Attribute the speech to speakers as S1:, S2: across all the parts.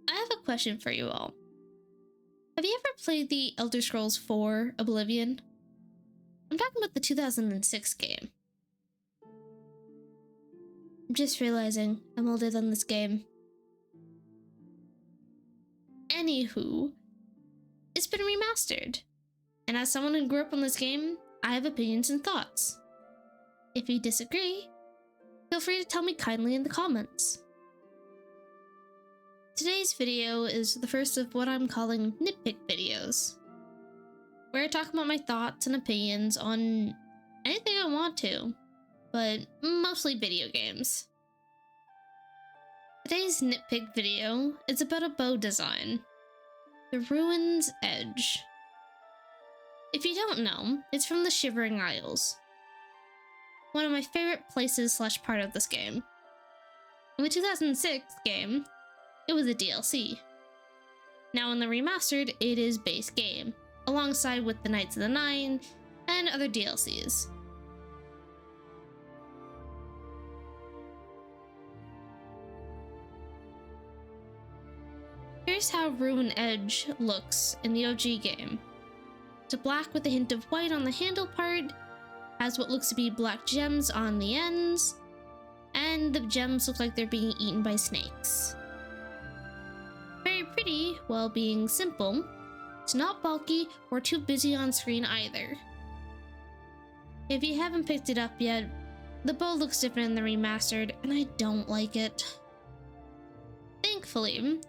S1: I have a question for you all. Have you ever played the Elder Scrolls 4 Oblivion? I'm talking about the 2006 game. I'm just realizing I'm older than this game. Anywho, it's been remastered. And as someone who grew up on this game, I have opinions and thoughts. If you disagree, feel free to tell me kindly in the comments. Today's video is the first of what I'm calling Nitpick videos, where I talk about my thoughts and opinions on anything I want to, but mostly video games. Today's Nitpick video is about a bow design, the Ruin's Edge. If you don't know, it's from the Shivering Isles, one of my favorite places / part of this game. In the 2006 game, it was a DLC. Now in the remastered, it is base game, alongside with the Knights of the Nine and other DLCs. Here's how Ruin Edge looks in the OG game. It's a black with a hint of white on the handle part, has what looks to be black gems on the ends, and the gems look like they're being eaten by snakes. Very pretty while being simple. It's not bulky or too busy on screen either. If you haven't picked it up yet, the bow looks different in the remastered, and I don't like it. Thankfully,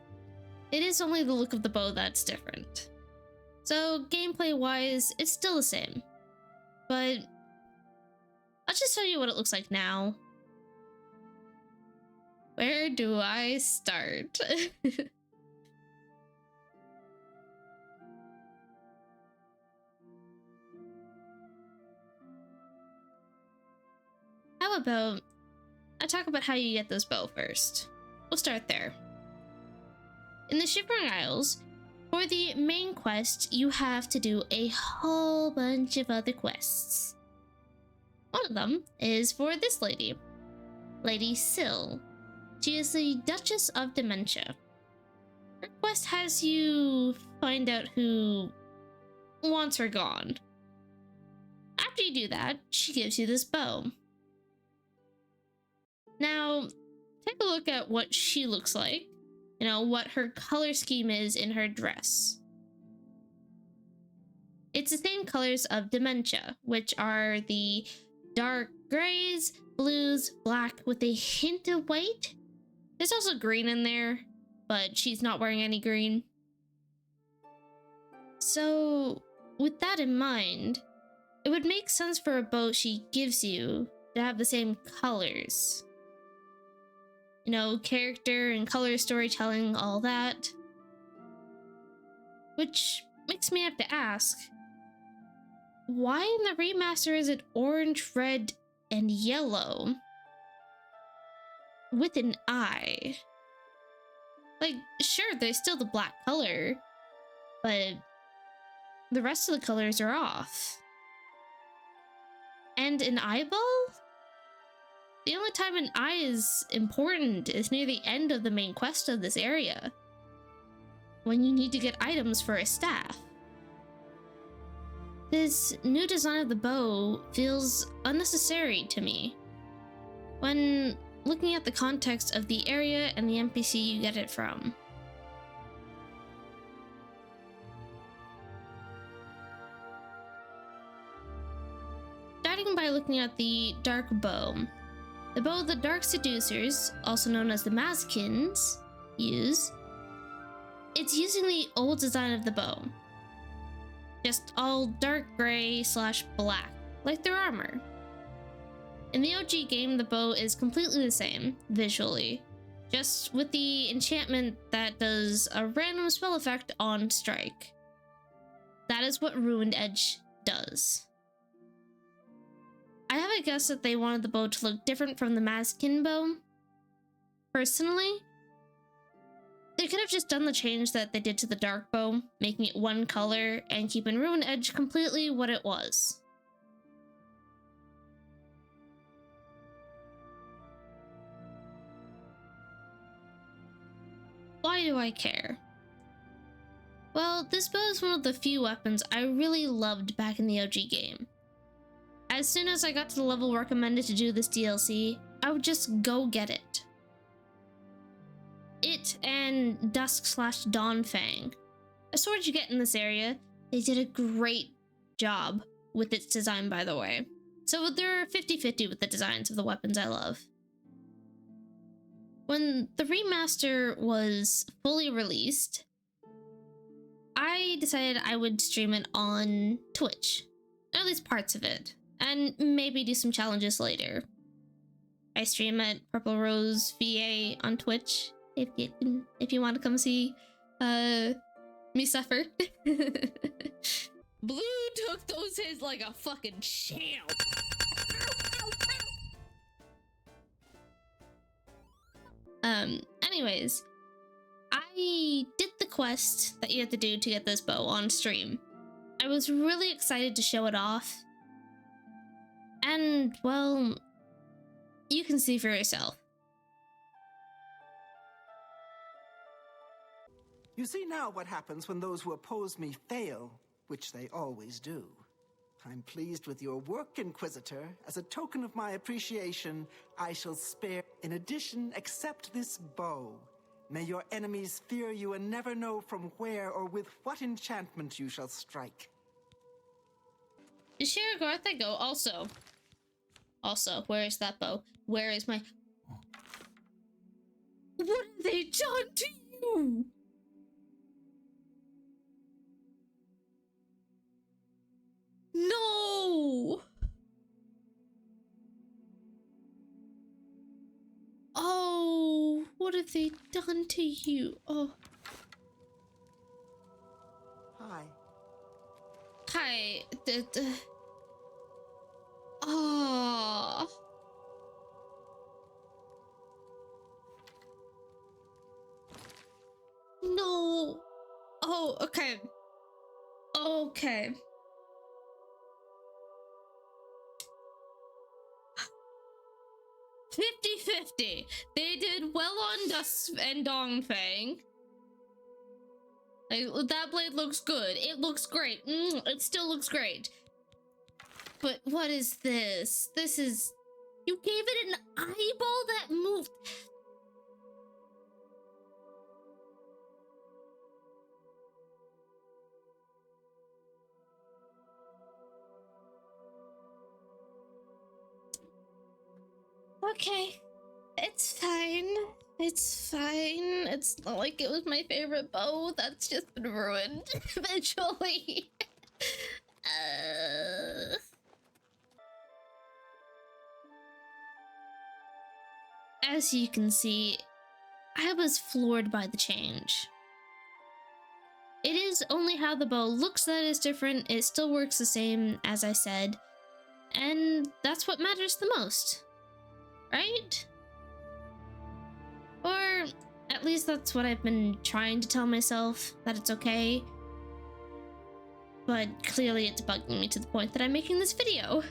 S1: it is only the look of the bow that's different. So gameplay-wise, it's still the same. But I'll just show you what it looks like now. Where do I start? How about I talk about how you get this bow first. We'll start there. In the Shivering Isles, for the main quest, you have to do a whole bunch of other quests. One of them is for this lady, Lady Syl. She is the Duchess of Dementia. Her quest has you find out who wants her gone. After you do that, she gives you this bow. Now, take a look at what she looks like. You know, what her color scheme is in her dress. It's the same colors of Dementia, which are the dark grays, blues, black with a hint of white. There's also green in there, but she's not wearing any green. So, with that in mind, it would make sense for a bow she gives you to have the same colors. You know, character and color storytelling, all that. Which makes me have to ask, why in the remaster is it orange, red, and yellow? With an eye. Like, sure, there's still the black color, but the rest of the colors are off. And an eyeball? The only time an eye is important is near the end of the main quest of this area, when you need to get items for a staff. This new design of the bow feels unnecessary to me, when looking at the context of the area and the NPC you get it from. Starting by looking at the dark bow. The bow the Dark Seducers, also known as the Mazkins, use. It's using the old design of the bow. Just all dark gray / black, like their armor. In the OG game, the bow is completely the same, visually, just with the enchantment that does a random spell effect on strike. That is what Ruined Edge does. I have a guess that they wanted the bow to look different from the Mazkin bow. Personally, they could have just done the change that they did to the dark bow, making it one color and keeping Ruined Edge completely what it was. why do I care? Well, this bow is one of the few weapons I really loved back in the OG game. As soon as I got to the level recommended to do this DLC, I would just go get it. It and Dusk/Dawn Fang, a sword you get in this area. They did a great job with its design, by the way. So they're 50-50 with the designs of the weapons I love. When the remaster was fully released, I decided I would stream it on Twitch, at least parts of it, and maybe do some challenges later. I stream at Purple Rose VA on Twitch, if you want to come see me suffer.
S2: Blue took those hits like a fucking champ.
S1: Anyways, I did the quest that you have to do to get this bow on stream. I was really excited to show it off. And, well, you can see for yourself.
S3: You see now what happens when those who oppose me fail, which they always do. I'm pleased with your work, Inquisitor. As a token of my appreciation, I shall spare. In addition, accept this bow. May your enemies fear you and never know from where or with what enchantment you shall strike.
S1: Is Shiragarth I go? Also, where is that bow? Where is my... What have they done to you? No! Oh, what have they done to you? Oh.
S3: Hi.
S1: Hi. Oh. No. Oh, okay. Okay. $50-50. They did well on Dusk and Dongfang. Like, that blade looks good. It looks great. It still looks great. But what is this? This is... You gave it an eyeball that moved. Okay. It's fine. It's fine. It's not like it was my favorite bow. That's just been ruined eventually. As you can see, I was floored by the change. It is only how the bow looks that is different. It still works the same, as I said. And that's what matters the most. Right? Or at least that's what I've been trying to tell myself, that it's okay. But clearly it's bugging me to the point that I'm making this video.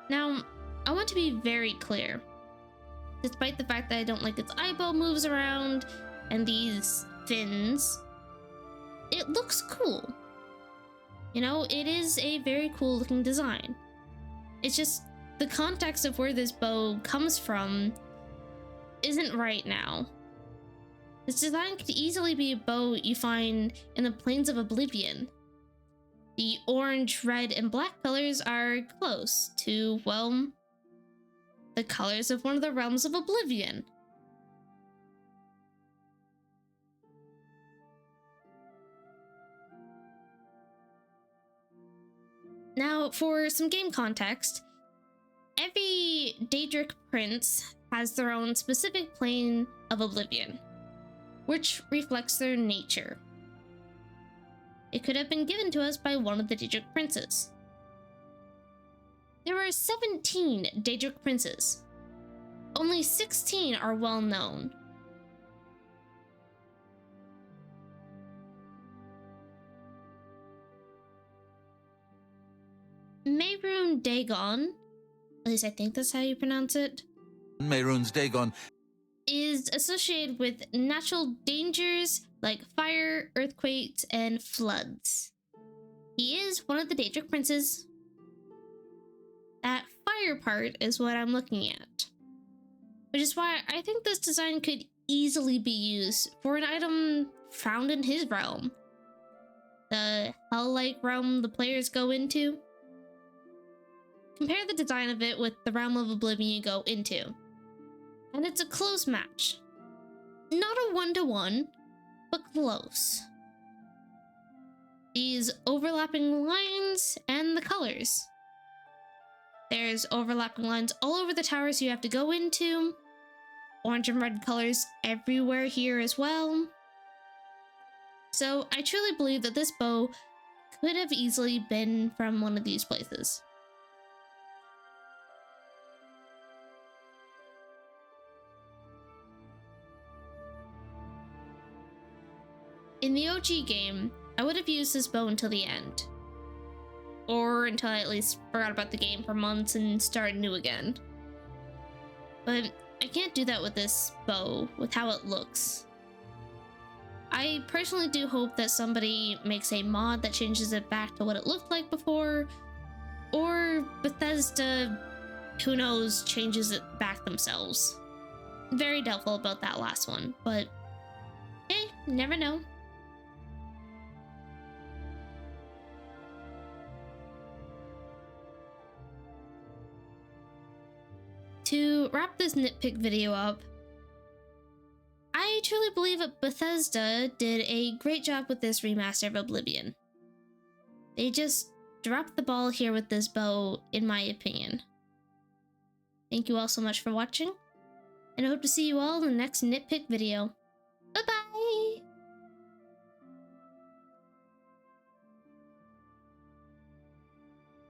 S1: Now, I want to be very clear. Despite the fact that I don't like its eyeball moves around and these fins, it looks cool. You know, it is a very cool looking design. It's just the context of where this bow comes from isn't right now. This design could easily be a bow you find in the plains of Oblivion. The orange, red, and black colors are close to, well, the colors of one of the realms of Oblivion. Now, for some game context, every Daedric prince has their own specific plane of Oblivion, which reflects their nature. It could have been given to us by one of the Daedric princes. There are 17 Daedric princes. Only 16 are well known. Mehrunes Dagon, at least I think that's how you pronounce it,
S4: Mehrunes Dagon
S1: is associated with natural dangers like fire, earthquakes, and floods. He is one of the Daedric princes. That fire part is what I'm looking at, which is why I think this design could easily be used for an item found in his realm. The hell-like realm the players go into. Compare the design of it with the realm of Oblivion you go into, and it's a close match. Not a one-to-one, but close. These overlapping lines and the colors. There's overlapping lines all over the towers you have to go into. Orange and red colors everywhere here as well. So I truly believe that this bow could have easily been from one of these places. In the OG game, I would have used this bow until the end. Or until I at least forgot about the game for months and started new again. But I can't do that with this bow, with how it looks. I personally do hope that somebody makes a mod that changes it back to what it looked like before, or Bethesda, who knows, changes it back themselves. Very doubtful about that last one, but hey, never know. To wrap this nitpick video up, I truly believe that Bethesda did a great job with this remaster of Oblivion. They just dropped the ball here with this bow, in my opinion. Thank you all so much for watching, and I hope to see you all in the next nitpick video.